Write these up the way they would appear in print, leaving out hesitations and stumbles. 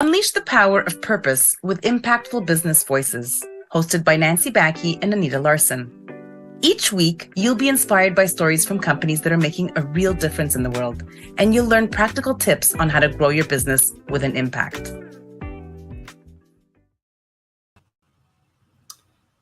Unleash the power of purpose with impactful business voices, hosted by Nancy Backey and Anita Larson. Each week, you'll be inspired by stories from companies that are making a real difference in the world, and you'll learn practical tips on how to grow your business with an impact.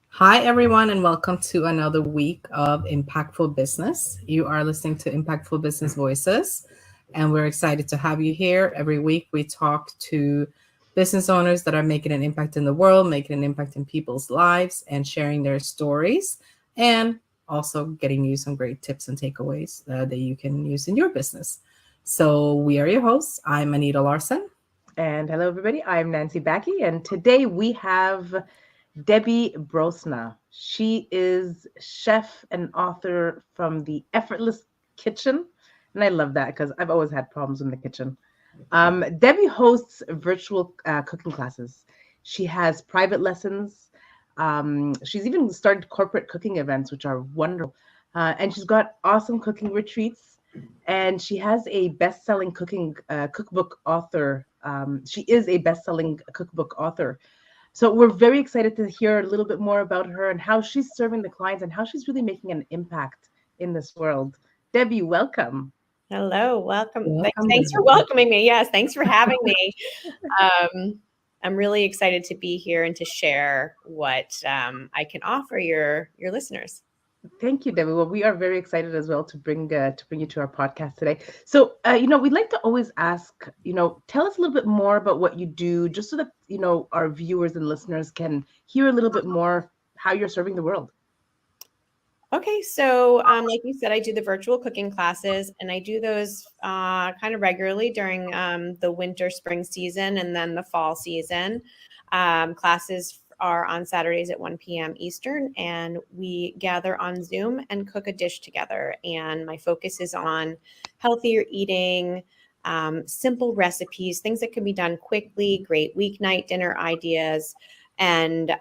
Hi, everyone, and welcome to another week of Impactful Business. You are listening to Impactful Business Voices, and we're excited to have you here. Every week, we talk to business owners that are making an impact in the world, making an impact in people's lives, and sharing their stories, and also getting you some great tips and takeaways that you can use in your business. So we are your hosts. I'm Anita Larson. And hello, everybody. I'm Nancy Backey, and today we have Debbie Brosnan. She is chef and author from the Effortless Kitchen. And I love that because I've always had problems in the kitchen. Debbie hosts virtual cooking classes. She has private lessons. She's even started corporate cooking events, which are wonderful. And she's got awesome cooking retreats. And she has a best-selling cookbook author. She is a best-selling cookbook author. So we're very excited to hear a little bit more about her and how she's serving the clients and how she's really making an impact in this world. Debbie, welcome. Hello, welcome. Thanks for welcoming me. Yes, thanks for having me. I'm really excited to be here and to share what I can offer your listeners. Thank you, Debbie. Well, we are very excited as well to bring you to our podcast today. So, we'd like to always ask, tell us a little bit more about what you do, just so that our viewers and listeners can hear a little bit more how you're serving the world. Okay, so like you said, I do the virtual cooking classes, and I do those kind of regularly during the winter, spring season, and then the fall season. Classes are on Saturdays at 1 p.m. Eastern, and we gather on Zoom and cook a dish together. And my focus is on healthier eating, simple recipes, things that can be done quickly, great weeknight dinner ideas, and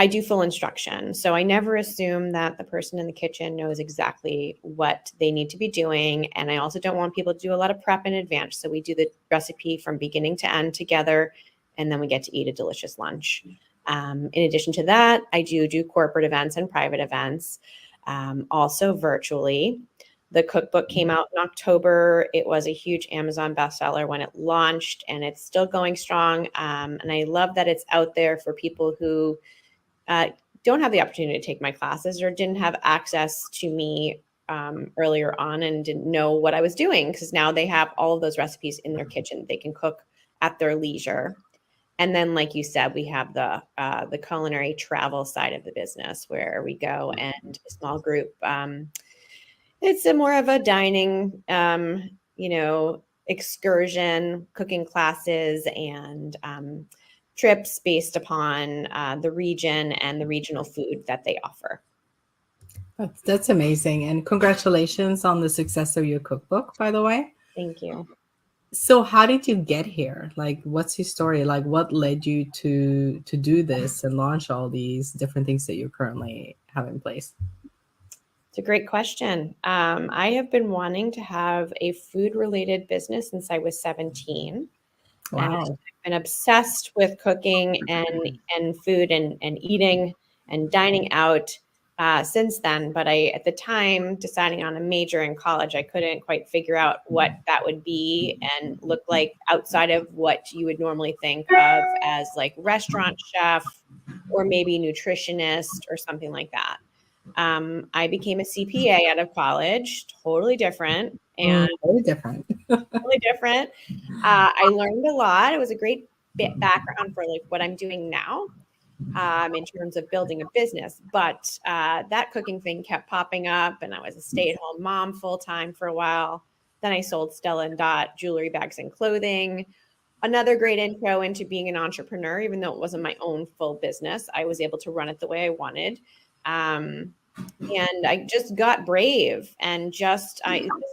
I do full instruction. So I never assume that the person in the kitchen knows exactly what they need to be doing. And I also don't want people to do a lot of prep in advance. So we do the recipe from beginning to end together, and then we get to eat a delicious lunch. In addition to that, I do corporate events and private events, also virtually. The cookbook came out in October. It was a huge Amazon bestseller when it launched, and it's still going strong. And I love that it's out there for people who don't have the opportunity to take my classes or didn't have access to me earlier on and didn't know what I was doing, because now they have all of those recipes in their kitchen. They can cook at their leisure. And then, like you said, we have the culinary travel side of the business where we go and a small group. It's more of a dining, excursion, cooking classes, and trips based upon the region and the regional food that they offer. That's amazing. And congratulations on the success of your cookbook, by the way. Thank you. So how did you get here? Like, what's your story? Like, what led you to do this and launch all these different things that you currently have in place? It's a great question. I have been wanting to have a food-related business since I was 17. Wow. And I've been obsessed with cooking and food and eating and dining out since then. But at the time, deciding on a major in college, I couldn't quite figure out what that would be and look like outside of what you would normally think of as like restaurant chef or maybe nutritionist or something like that. I became a CPA out of college, totally different. And very different. Totally different. I learned a lot. It was a great background for like what I'm doing now in terms of building a business. But that cooking thing kept popping up, and I was a stay-at-home mom full-time for a while. Then I sold Stella and Dot jewelry, bags, and clothing. Another great intro into being an entrepreneur, even though it wasn't my own full business. I was able to run it the way I wanted. And I just got brave, and this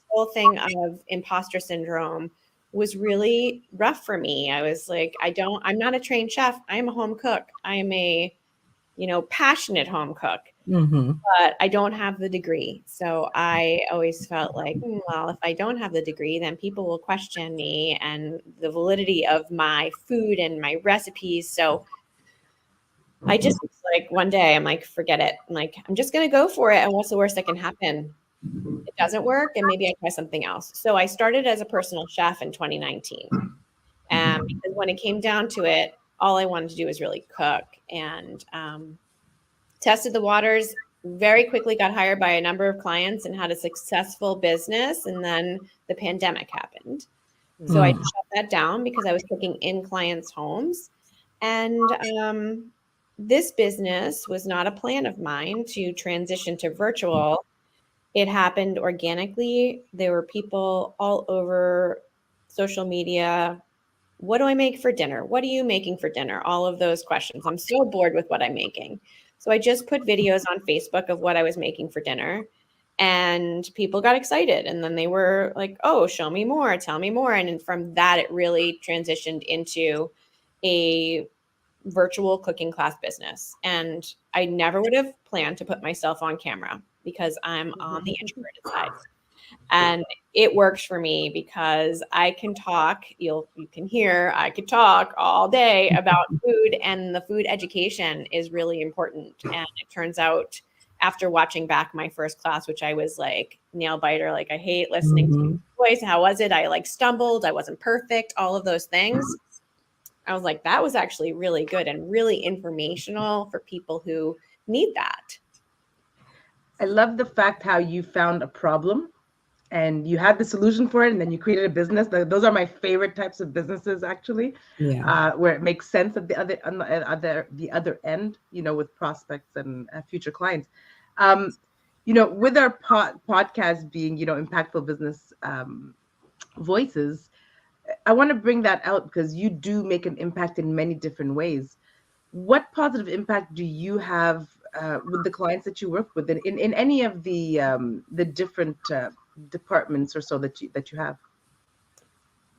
whole thing of imposter syndrome was really rough for me. I was like, I'm not a trained chef. I am a home cook. I am a, passionate home cook. but I don't have the degree. So I always felt like, well, if I don't have the degree, then people will question me and the validity of my food and my recipes. So I just like one day I'm like, forget it. I'm like, I'm just going to go for it. And what's the worst that can happen? It doesn't work. And maybe I try something else. So I started as a personal chef in 2019. Because when it came down to it, all I wanted to do was really cook, and tested the waters, very quickly got hired by a number of clients and had a successful business. And then the pandemic happened. So I shut that down because I was cooking in clients' homes. And this business was not a plan of mine to transition to virtual. It happened organically. There were people all over social media. What do I make for dinner? What are you making for dinner? All of those questions. I'm so bored with what I'm making. So I just put videos on Facebook of what I was making for dinner, and people got excited. And then they were like, oh, show me more, tell me more. And from that, it really transitioned into a virtual cooking class business. And I never would have planned to put myself on camera because I'm on the introverted side. And it works for me because I can talk, you can hear, I could talk all day about food, and the food education is really important. And it turns out after watching back my first class, which I was like nail biter, like I hate listening to your voice. How was it? I like stumbled. I wasn't perfect. All of those things. I was like, that was actually really good and really informational for people who need that. I love the fact how you found a problem and you had the solution for it, and then you created a business. Those are my favorite types of businesses, actually, where it makes sense at the other end, with prospects and future clients. With our podcast being, impactful business voices, I want to bring that out because you do make an impact in many different ways. What positive impact do you have with the clients that you work with in any of the different departments or so that you have?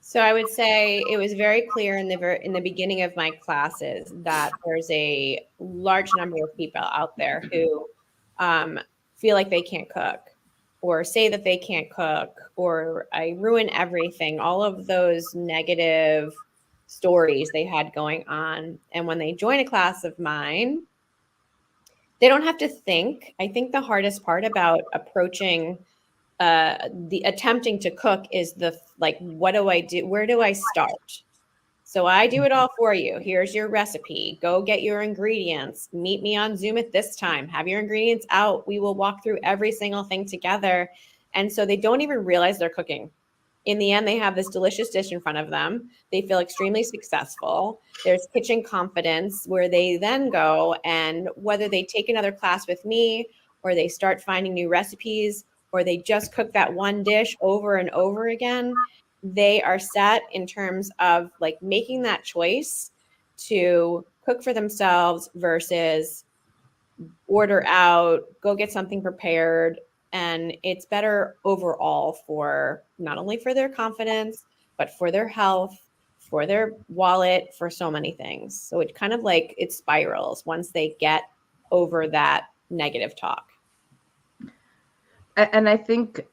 So I would say it was very clear in the beginning of my classes that there's a large number of people out there who feel like they can't cook, or say that they can't cook, or I ruin everything, all of those negative stories they had going on. And when they join a class of mine, they don't have to think. I think the hardest part about approaching the attempting to cook is what do I do? Where do I start? So I do it all for you. Here's your recipe. Go get your ingredients. Meet me on Zoom at this time. Have your ingredients out. We will walk through every single thing together. And so they don't even realize they're cooking. In the end, they have this delicious dish in front of them. They feel extremely successful. There's kitchen confidence where they then go, and whether they take another class with me, or they start finding new recipes, or they just cook that one dish over and over again, they are set in terms of like making that choice to cook for themselves versus order out, go get something prepared. And it's better overall for not only for their confidence, but for their health, for their wallet, for so many things. So it kind of like it spirals once they get over that negative talk. And I think,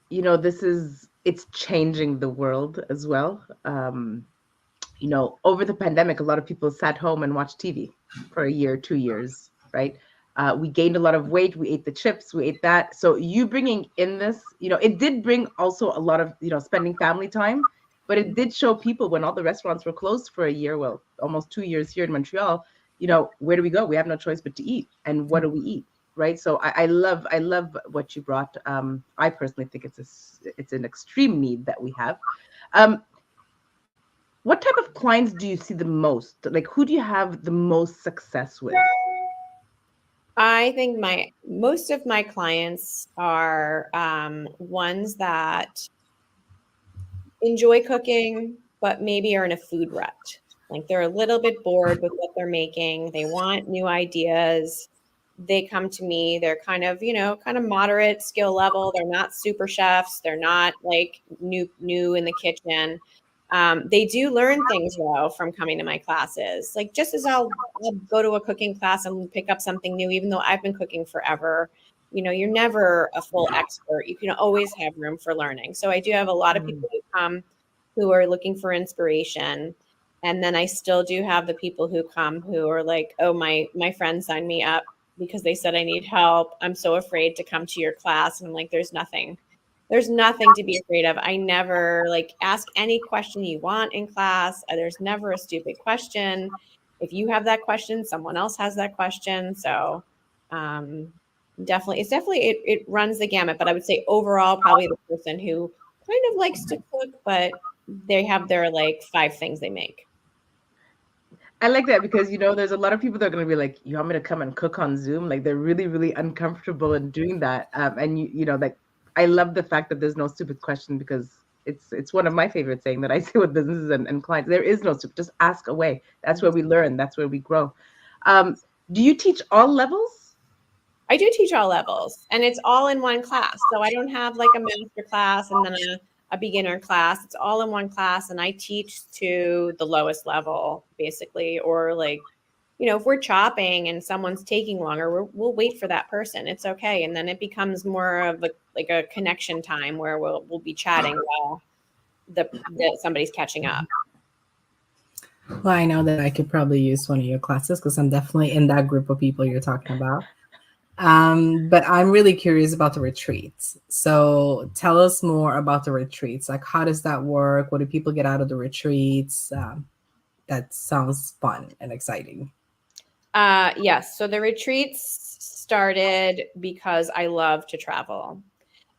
it's changing the world as well. Over the pandemic, a lot of people sat home and watched TV for a year, 2 years, right? We gained a lot of weight. We ate the chips. We ate that. So you bringing in this, it did bring also a lot of, spending family time, but it did show people when all the restaurants were closed for a year, well, almost 2 years here in Montreal, where do we go? We have no choice but to eat. And what do we eat? Right. So I love what you brought. I personally think it's an extreme need that we have. What type of clients do you see the most? Like, who do you have the most success with? I think most of my clients are ones that enjoy cooking, but maybe are in a food rut. Like they're a little bit bored with what they're making. They want new ideas. They come to me. They're kind of moderate skill level. They're not super chefs. They're not like new in the kitchen. They do learn things though from coming to my classes. Like just as I'll go to a cooking class and pick up something new, even though I've been cooking forever, you're never a full expert. You can always have room for learning. So I do have a lot of people who come who are looking for inspiration. And then I still do have the people who come who are like, oh, my friend signed me up because they said I need help. I'm so afraid to come to your class. And I'm like, there's nothing to be afraid of. I never ask any question you want in class. There's never a stupid question. If you have that question, someone else has that question. So it runs the gamut. But I would say overall, probably the person who kind of likes to cook, but they have their 5 things they make. I like that because, there's a lot of people that are going to be like, you want me to come and cook on Zoom? Like they're really, really uncomfortable in doing that. And I love the fact that there's no stupid question because it's one of my favorite saying that I say with businesses and clients. There is no stupid, just ask away. That's where we learn. That's where we grow. Do you teach all levels? I do teach all levels and it's all in one class. So I don't have a master class and then a beginner class. It's all in one class and I teach to the lowest level basically, or if we're chopping and someone's taking longer, we'll wait for that person. It's okay. And then it becomes more of a connection time where we'll be chatting while somebody's catching up. Well, I know that I could probably use one of your classes because I'm definitely in that group of people you're talking about. But I'm really curious about the retreats. So tell us more about the retreats. How does that work? What do people get out of the retreats? That sounds fun and exciting. Yes. So the retreats started because I love to travel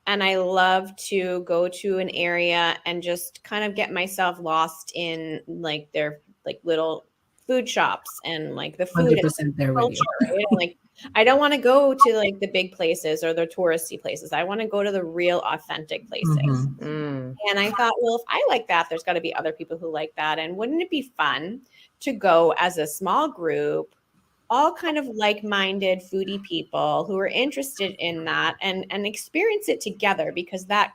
and I love to go to an area and just kind of get myself lost in their little food shops and the food 100% there with culture, right? I don't want to go to the big places or the touristy places. I want to go to the real authentic places. And I thought, well, if I like that, there's got to be other people who like that. And wouldn't it be fun to go as a small group, all kind of like-minded foodie people who are interested in that and experience it together? Because that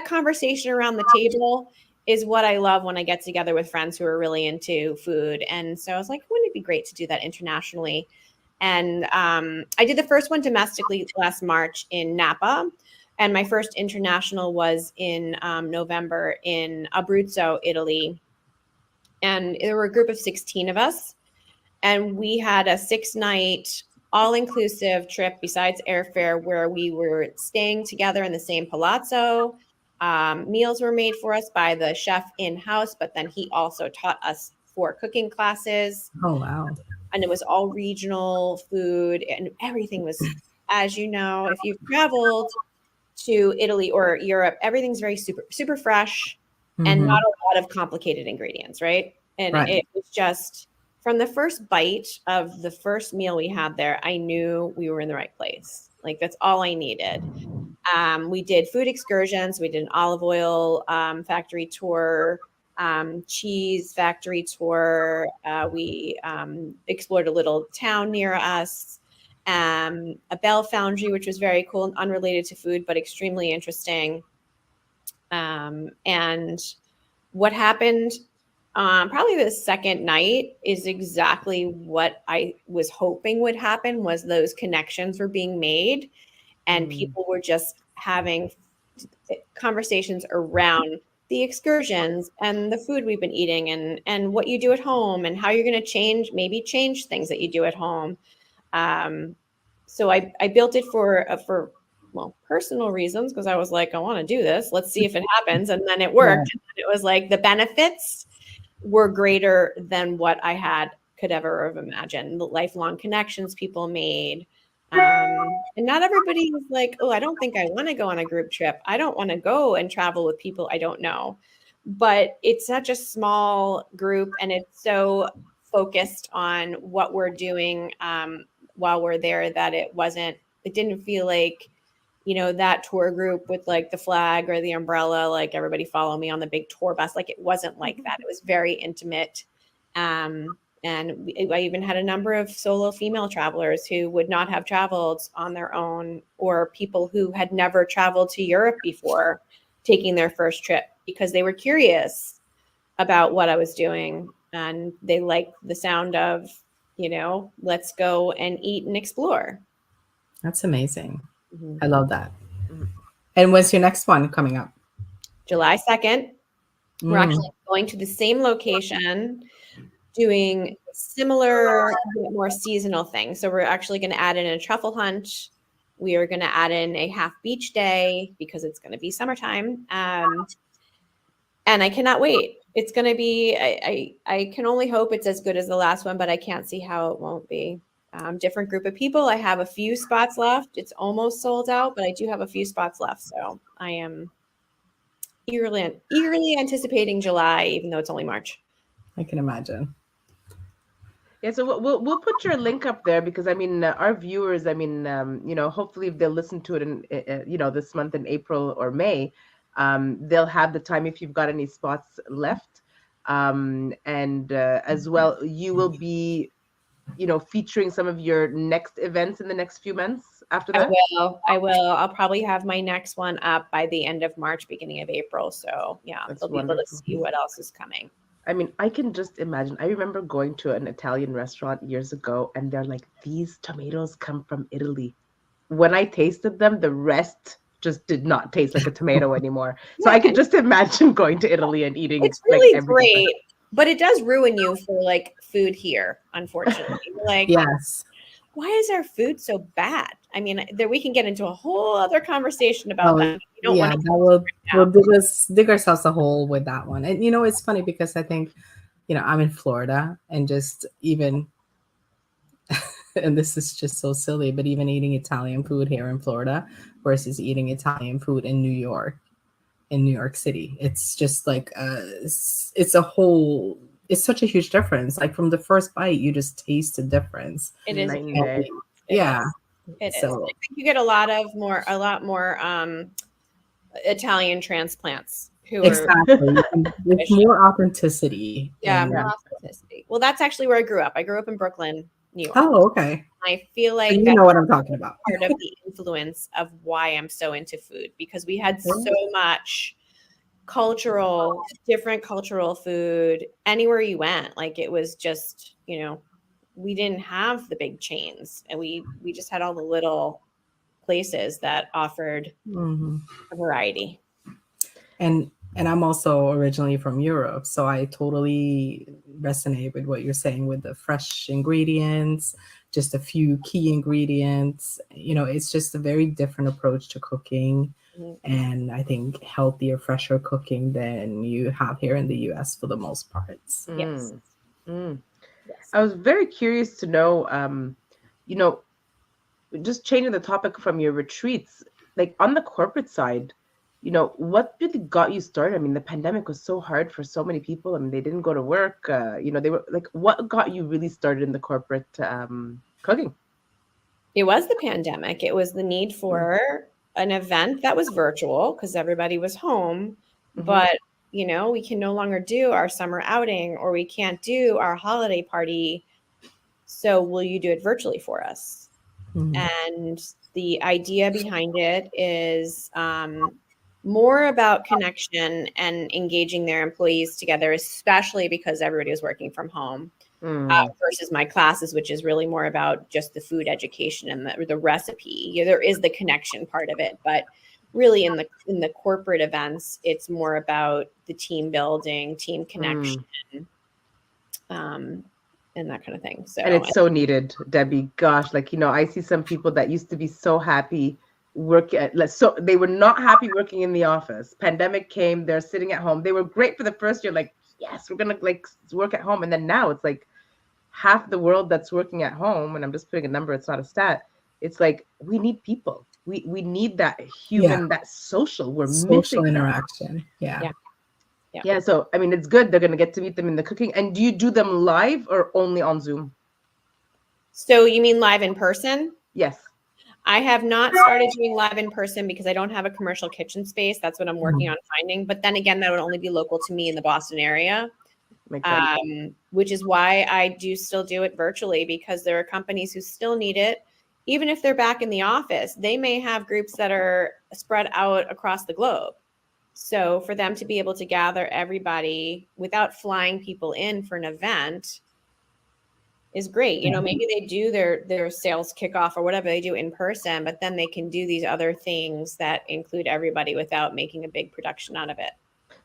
conversation around the table is what I love when I get together with friends who are really into food. And so I was like, wouldn't it be great to do that internationally? And I did the first one domestically last March in Napa. And my first international was in November in Abruzzo, Italy. And there were a group of 16 of us. And we had a 6-night all-inclusive trip besides airfare where we were staying together in the same palazzo. Meals were made for us by the chef in-house, but then he also taught us 4 cooking classes. Oh, wow. And it was all regional food and everything was, as you know, if you've traveled to Italy or Europe, everything's very super, super fresh and not a lot of complicated ingredients, right? And it was just from the first bite of the first meal we had there, I knew we were in the right place. That's all I needed. We did food excursions. We did an olive oil factory tour, cheese factory tour. We explored a little town near us, a bell foundry, which was very cool and unrelated to food, but extremely interesting. And what happened probably the second night is exactly what I was hoping would happen, was those connections were being made and people were just having conversations around the excursions and the food we've been eating and what you do at home and how you're going to change things that you do at home. So I built it for personal reasons, because I was like, I want to do this. Let's see if it happens. And then it worked. Yeah. It was the benefits were greater than what I could ever have imagined. The lifelong connections people made. And not everybody was like, oh, I don't think I want to go on a group trip. I don't want to go and travel with people I don't know. But it's such a small group and it's so focused on what we're doing while we're there that it didn't feel like, that tour group with the flag or the umbrella, everybody follow me on the big tour bus. It wasn't like that. It was very intimate. And I even had a number of solo female travelers who would not have traveled on their own, or people who had never traveled to Europe before taking their first trip because they were curious about what I was doing, and they liked the sound of, let's go and eat and explore. That's amazing. Mm-hmm. I love that. And when's your next one coming up? July 2nd. We're actually going to the same location, doing similar, more seasonal things. So we're actually going to add in a truffle hunt. We are going to add in a half beach day because it's going to be summertime. And I cannot wait. It's going to be, I can only hope it's as good as the last one, but I can't see how it won't be. Different group of people. I have a few spots left. It's almost sold out, but I do have a few spots left. So I am eagerly anticipating July, even though it's only March. I can imagine. Yeah, so we'll put your link up there because I mean our viewers, I mean hopefully if they'll listen to it in this month in April or May, they'll have the time if you've got any spots left, and as well you will be featuring some of your next events in the next few months after that. I will. I'll probably have my next one up by the end of March, beginning of April. So yeah, they'll be able to see what else is coming. I mean, I can just imagine. I remember going to an Italian restaurant years ago, and they're like, these tomatoes come from Italy. When I tasted them, the rest just did not taste like a tomato anymore. So I could just imagine going to Italy and eating. It's really great, but it does ruin you for like food here, unfortunately. Like, yes. Why is our food so bad? I mean, we can get into a whole other conversation about that. We'll dig ourselves a hole with that one. And it's funny because I think, I'm in Florida and just even, and this is just so silly, but even eating Italian food here in Florida versus eating Italian food in New York City, it's just like it's such a huge difference. Like from the first bite, you just taste the difference. It is. Yeah. It is. I think you get a lot more Italian transplants who are with more authenticity. Yeah, more authenticity. Well, that's actually where I grew up. I grew up in Brooklyn, New York. Oh, okay. I feel like you know what I'm talking about. Part of the influence of why I'm so into food, because we had so much different cultural food anywhere you went. Like it was just, we didn't have the big chains, and we just had all the little places that offered a variety. And I'm also originally from Europe, so I totally resonate with what you're saying with the fresh ingredients, just a few key ingredients. It's just a very different approach to cooking. And I think healthier, fresher cooking than you have here in the US for the most parts. Yes. Yes. I was very curious to know, just changing the topic from your retreats, like on the corporate side, what really got you started? I mean, the pandemic was so hard for so many people. I mean, they didn't go to work. They were like, what got you really started in the corporate cooking? It was the pandemic. It was the need for an event that was virtual because everybody was home, but we can no longer do our summer outing, or we can't do our holiday party. So will you do it virtually for us? And the idea behind it is more about connection and engaging their employees together, especially because everybody was working from home. Versus my classes, which is really more about just the food education and the recipe. There is the connection part of it, but really in the corporate events, it's more about the team building, team connection, and that kind of thing. So, and it's so needed, Debbie. Gosh, I see some people that used to be so happy so they were not happy working in the office. Pandemic came, they're sitting at home. They were great for the first year, like, yes, we're gonna work at home, and then now it's like half the world that's working at home, and I'm just putting a number, it's not a stat. It's like we need people. We need that human, that social. We're social missing interaction. Yeah. So I mean, it's good. They're gonna get to meet them in the cooking. And do you do them live or only on Zoom? So you mean live in person? Yes. I have not started doing live in person because I don't have a commercial kitchen space. That's what I'm working on finding. But then again, that would only be local to me in the Boston area. Which is why I do still do it virtually, because there are companies who still need it. Even if they're back in the office, they may have groups that are spread out across the globe. So for them to be able to gather everybody without flying people in for an event is great. You know, maybe they do their sales kickoff or whatever they do in person, but then they can do these other things that include everybody without making a big production out of it.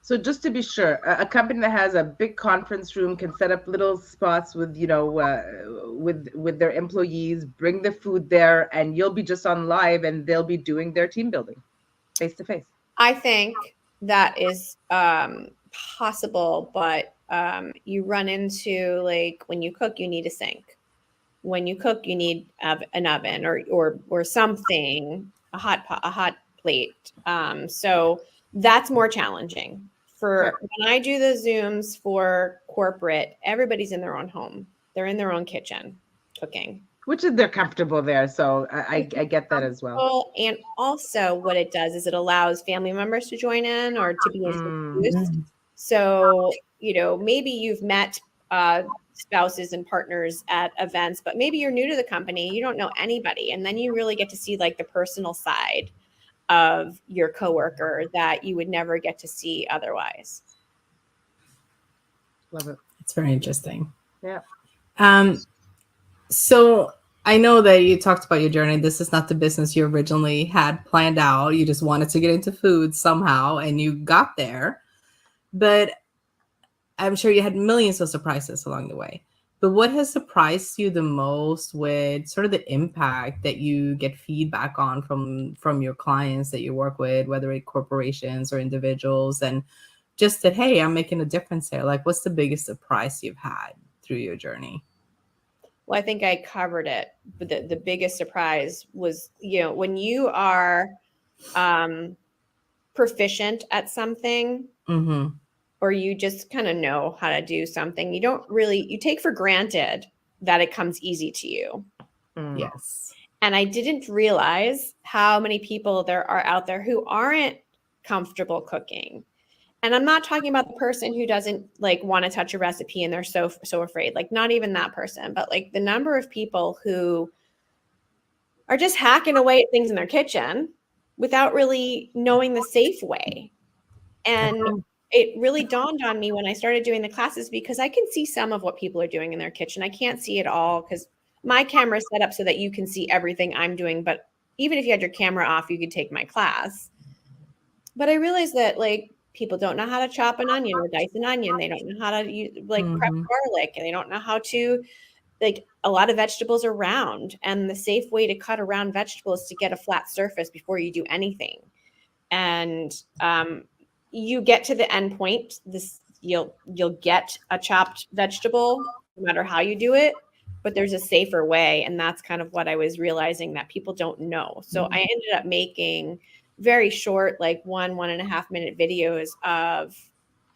So just to be sure, a company that has a big conference room can set up little spots with, with their employees, bring the food there, and you'll be just on live, and they'll be doing their team building face to face. I think that is possible, but you run into, like, when you cook, you need a sink. When you cook, you need an oven or something, a hot plate. So that's more challenging. When I do the Zooms for corporate, everybody's in their own home. They're in their own kitchen cooking. Which is they're comfortable there. So I get that as well. And also what it does is it allows family members to join in or to be introduced. So, maybe you've met spouses and partners at events, but maybe you're new to the company. You don't know anybody. And then you really get to see like the personal side of your coworker that you would never get to see otherwise. Love it. It's very interesting. Yeah. So I know that you talked about your journey. This is not the business you originally had planned out. You just wanted to get into food somehow, and you got there. But I'm sure you had millions of surprises along the way. But what has surprised you the most with sort of the impact that you get feedback on from your clients that you work with, whether it's corporations or individuals, and just that, hey, I'm making a difference there? Like, what's the biggest surprise you've had through your journey? Well, I think I covered it. But the biggest surprise was, when you are proficient at something, or you just kind of know how to do something, you take for granted that it comes easy to you. Yes. And I didn't realize how many people there are out there who aren't comfortable cooking. And I'm not talking about the person who doesn't like want to touch a recipe and they're so afraid, like not even that person, but like the number of people who are just hacking away at things in their kitchen without really knowing the safe way. And it really dawned on me when I started doing the classes, because I can see some of what people are doing in their kitchen. I can't see it all because my camera is set up so that you can see everything I'm doing. But even if you had your camera off, you could take my class. But I realized that like people don't know how to chop an onion or dice an onion. They don't know how to prep garlic, and they don't know how to, like, a lot of vegetables are round, and the safe way to cut a round vegetable is to get a flat surface before you do anything. And you get to the end point, you'll get a chopped vegetable no matter how you do it, but there's a safer way. And that's kind of what I was realizing that people don't know. So I ended up making very short, like 1.5 minute videos of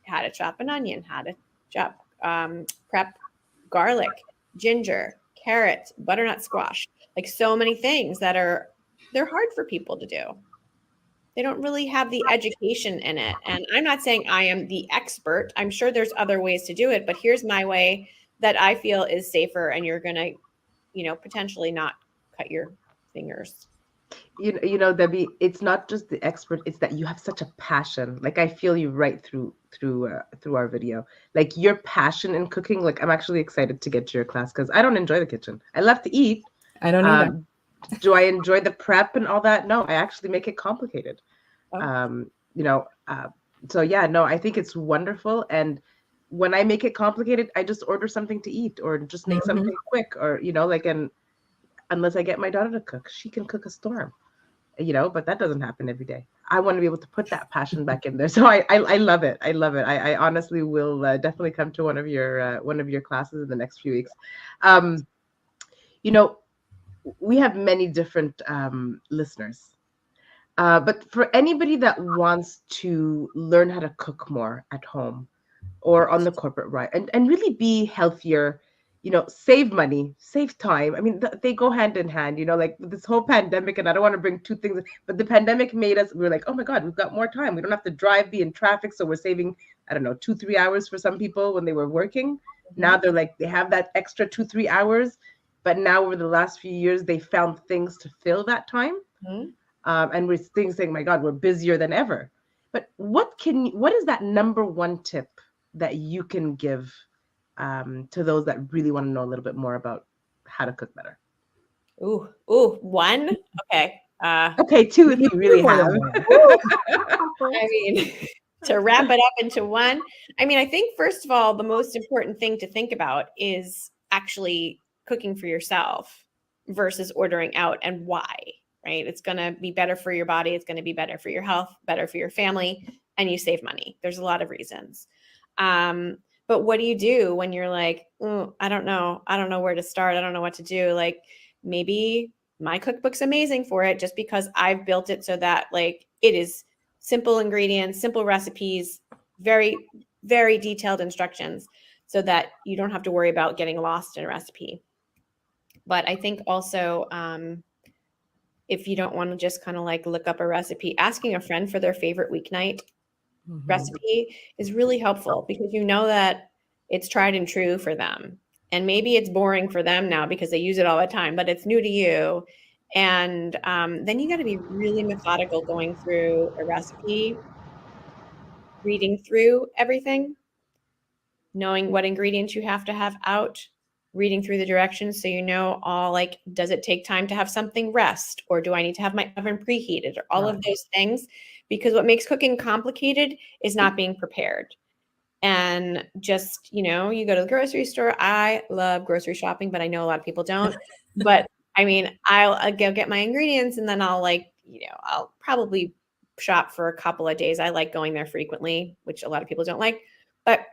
how to chop an onion, how to chop, prep garlic, ginger, carrot, butternut squash, like so many things that they're hard for people to do. They don't really have the education in it. And I'm not saying I am the expert. I'm sure there's other ways to do it, but here's my way that I feel is safer, and you're going to, potentially not cut your fingers. Debbie, it's not just the expert, it's that you have such a passion. Like, I feel you right through our video. Like, your passion in cooking, like, I'm actually excited to get to your class because I don't enjoy the kitchen. I love to eat. I don't either. Do I enjoy the prep and all that? No, I actually make it complicated. So yeah, no, I think it's wonderful. And when I make it complicated, I just order something to eat or just make something quick, or, and unless I get my daughter to cook, she can cook a storm, but that doesn't happen every day. I want to be able to put that passion back in there. So I love it. I love it. I honestly will definitely come to one of your classes in the next few weeks. We have many different listeners. But for anybody that wants to learn how to cook more at home or on the corporate ride and really be healthier, save money, save time. I mean, they go hand in hand, like this whole pandemic, and I don't want to bring two things, but the pandemic made us, we were like, oh my God, we've got more time. We don't have to drive, be in traffic. So we're saving, 2-3 hours for some people when they were working. Now they're like, they have that extra 2-3 hours. But now over the last few years, they found things to fill that time. And we're saying, my God, we're busier than ever. But what is that number one tip that you can give to those that really want to know a little bit more about how to cook better? Ooh, one. Okay. Okay, two if you really more have. than one. I mean, to wrap it up into one, I mean, I think first of all, the most important thing to think about is actually cooking for yourself versus ordering out, and why, right? It's going to be better for your body. It's going to be better for your health, better for your family, and you save money. There's a lot of reasons. But what do you do when you're like, oh, I don't know where to start. I don't know what to do. Like, maybe my cookbook's amazing for it just because I've built it so that like it is simple ingredients, simple recipes, very, very detailed instructions so that you don't have to worry about getting lost in a recipe. But I think also, if you don't want to just kind of like look up a recipe, asking a friend for their favorite weeknight recipe is really helpful because you know that it's tried and true for them. And maybe it's boring for them now because they use it all the time, but it's new to you. And then you got to be really methodical going through a recipe, reading through everything, knowing what ingredients you have to have out, reading through the directions so you know all like, does it take time to have something rest, or do I need to have my oven preheated, or all of those things? Because what makes cooking complicated is not being prepared. And just, you go to the grocery store. I love grocery shopping, but I know a lot of people don't. But I mean, I'll go get my ingredients and then I'll I'll probably shop for a couple of days. I like going there frequently, which a lot of people don't like, but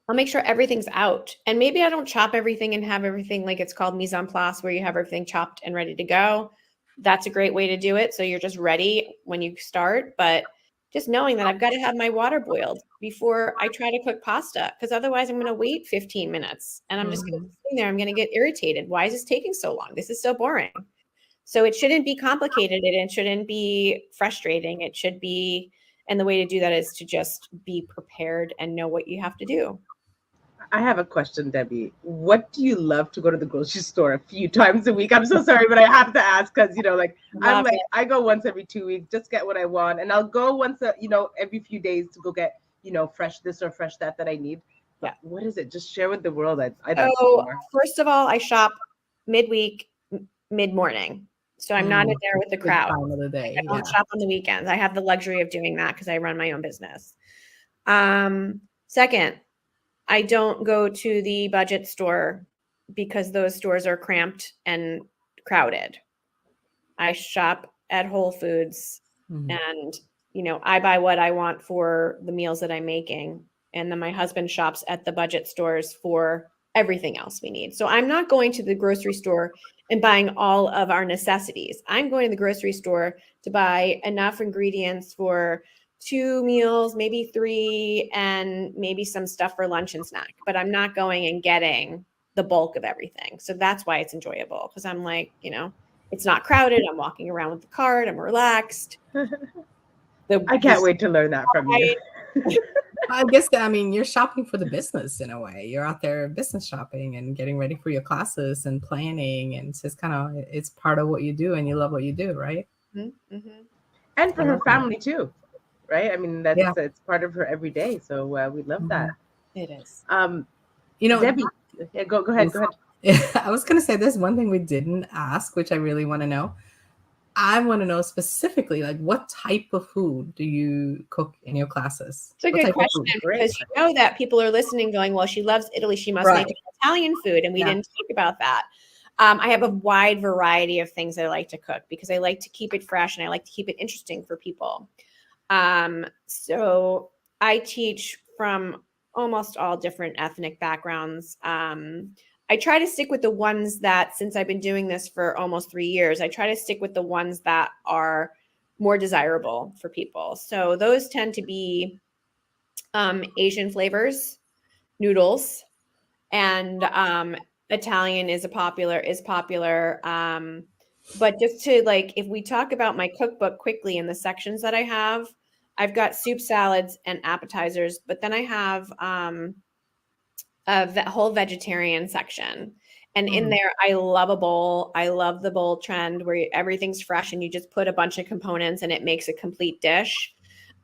I'll make sure everything's out. And maybe I don't chop everything and have everything like it's called mise en place, where you have everything chopped and ready to go. That's a great way to do it. So you're just ready when you start. But just knowing that I've got to have my water boiled before I try to cook pasta, because otherwise I'm going to wait 15 minutes and I'm just going to sit there. I'm going to get irritated. Why is this taking so long? This is so boring. So it shouldn't be complicated. It shouldn't be frustrating. It should be, and the way to do that is to just be prepared and know what you have to do. I have a question, Debbie. What do you love to go to the grocery store a few times a week? I'm so sorry, but I have to ask because, I go once every 2 weeks, just get what I want. And I'll go once, every few days to go get, fresh this or fresh that I need. Yeah. What is it? Just share with the world. First of all, I shop midweek, mid-morning. So I'm not in there with the crowd. Time of the day. I don't shop on the weekends. I have the luxury of doing that because I run my own business. Second, I don't go to the budget store because those stores are cramped and crowded. I shop at Whole Foods and, I buy what I want for the meals that I'm making. And then my husband shops at the budget stores for everything else we need. So I'm not going to the grocery store and buying all of our necessities. I'm going to the grocery store to buy enough ingredients for 2 meals, maybe 3, and maybe some stuff for lunch and snack. But I'm not going and getting the bulk of everything. So that's why it's enjoyable, because I'm like, it's not crowded. I'm walking around with the cart. I'm relaxed. I can't wait to learn that from you. I guess, you're shopping for the business in a way. You're out there business shopping and getting ready for your classes and planning. And it's just it's part of what you do and you love what you do, right? Mm-hmm. And for her family too, right? It's part of her every day. So we love that. It is. Debbie, go ahead. I was going to say there's one thing we didn't ask, which I really want to know. I want to know specifically, like, what type of food do you cook in your classes? It's a good question, because you know that people are listening going, well, she loves Italy. She must make Italian food. And we didn't talk about that. I have a wide variety of things I like to cook because I like to keep it fresh and I like to keep it interesting for people. So I teach from almost all different ethnic backgrounds. I try to stick with the ones that, since I've been doing this for almost 3 years, I try to stick with the ones that are more desirable for people. So those tend to be Asian flavors, noodles, and Italian is popular. But just to if we talk about my cookbook quickly in the sections that I have, I've got soup, salads, and appetizers, but then I have a whole vegetarian section. And in there, I love a bowl. I love the bowl trend where everything's fresh and you just put a bunch of components and it makes a complete dish.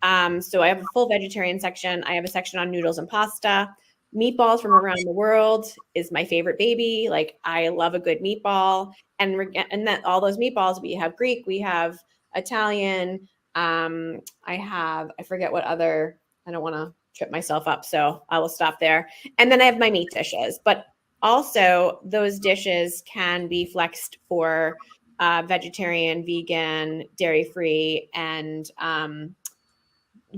So I have a full vegetarian section. I have a section on noodles and pasta. Meatballs from around the world is my favorite baby. Like, I love a good meatball. And that all those meatballs, we have Greek, we have Italian. I forget what other, I don't want to trip myself up, so I will stop there. And then I have my meat dishes, but also those dishes can be flexed for vegetarian, vegan, dairy-free, and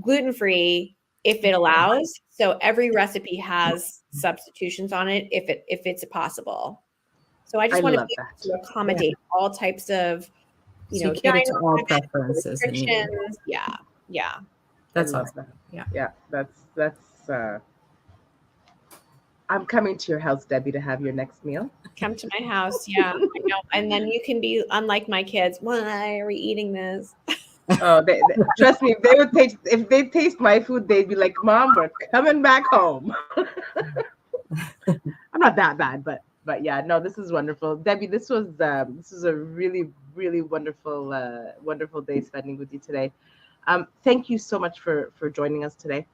gluten-free if it allows. So every recipe has substitutions on it if it's possible. So I just want to be able to accommodate all types of, cater to all preferences. Restrictions. Yeah. That's awesome. Yeah. That's. I'm coming to your house, Debbie, to have your next meal. Come to my house. Yeah, I know. And then you can be unlike my kids. Why are we eating this? Oh, they, trust me, if they taste my food, they'd be like, "Mom, we're coming back home." I'm not that bad, but yeah, no, this is wonderful, Debbie. This was a really, really wonderful day spending with you today. Thank you so much for joining us today.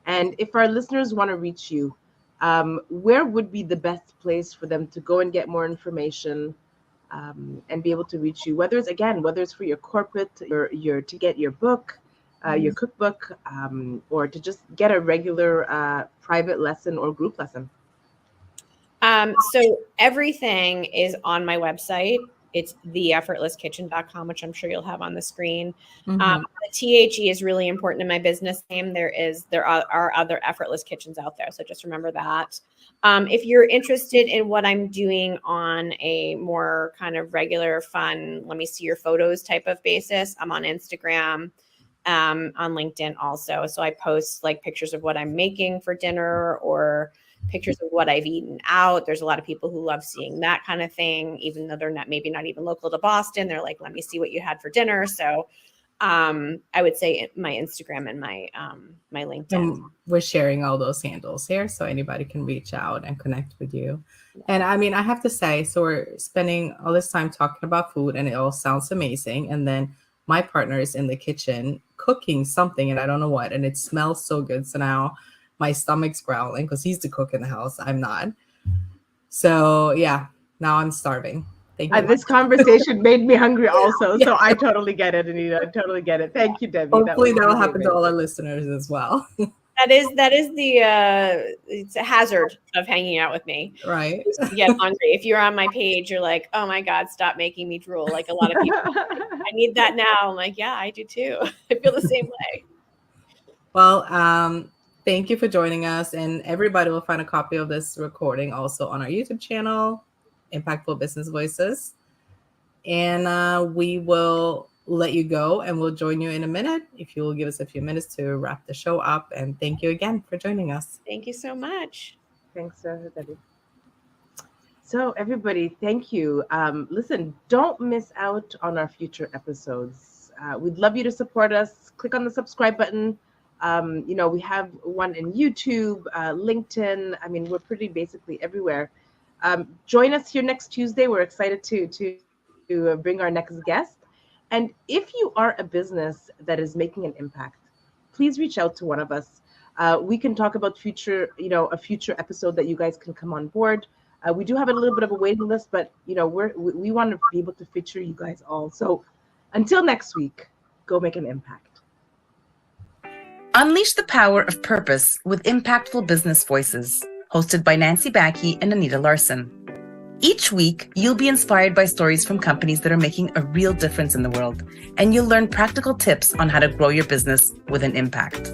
And if our listeners want to reach you, where would be the best place for them to go and get more information? And be able to reach you, whether it's for your corporate, your to get your book, your cookbook, or to just get a regular private lesson or group lesson. So everything is on my website. It's theeffortlesskitchen.com, which I'm sure you'll have on the screen. The THE is really important in my business name. There are other effortless kitchens out there, so just remember that. If you're interested in what I'm doing on a more kind of regular, fun, let me see your photos type of basis, I'm on Instagram, on LinkedIn also. So I post like pictures of what I'm making for dinner or pictures of what I've eaten out. There's a lot of people who love seeing that kind of thing, even though they're not even local to Boston. They're like, let me see what you had for dinner. So I would say my Instagram and my LinkedIn. And we're sharing all those handles here, so anybody can reach out and connect with you. And I mean, I have to say, so we're spending all this time talking about food, and it all sounds amazing. And then my partner is in the kitchen cooking something, and I don't know what, and it smells so good. So now my stomach's growling because he's the cook in the house. I'm not. So yeah, now I'm starving. Thank you. This conversation made me hungry also. So I totally get it, Anita. I totally get it. Thank you, Debbie. Hopefully that will happen to all our listeners as well. That is the it's a hazard of hanging out with me. Right. You get hungry. If you're on my page, you're like, oh my God, stop making me drool. Like a lot of people, I need that now. I'm like, yeah, I do too. I feel the same way. Well, thank you for joining us, and everybody will find a copy of this recording also on our YouTube channel, Impactful Business Voices. And we will let you go, and we'll join you in a minute if you will give us a few minutes to wrap the show up. And thank you again for joining us. Thank you so much. Thanks, Debbie. So everybody, thank you. Listen, don't miss out on our future episodes. We'd love you to support us. Click on the subscribe button. We have one in YouTube, LinkedIn. I mean, we're pretty basically everywhere. Join us here next Tuesday. We're excited to bring our next guest. And if you are a business that is making an impact, please reach out to one of us. We can talk about a future episode that you guys can come on board. We do have a little bit of a waiting list, but we want to be able to feature you guys all. So until next week, go make an impact. Unleash the power of purpose with impactful business voices, hosted by Nancy Backey and Anita Larson. Each week, you'll be inspired by stories from companies that are making a real difference in the world, and you'll learn practical tips on how to grow your business with an impact.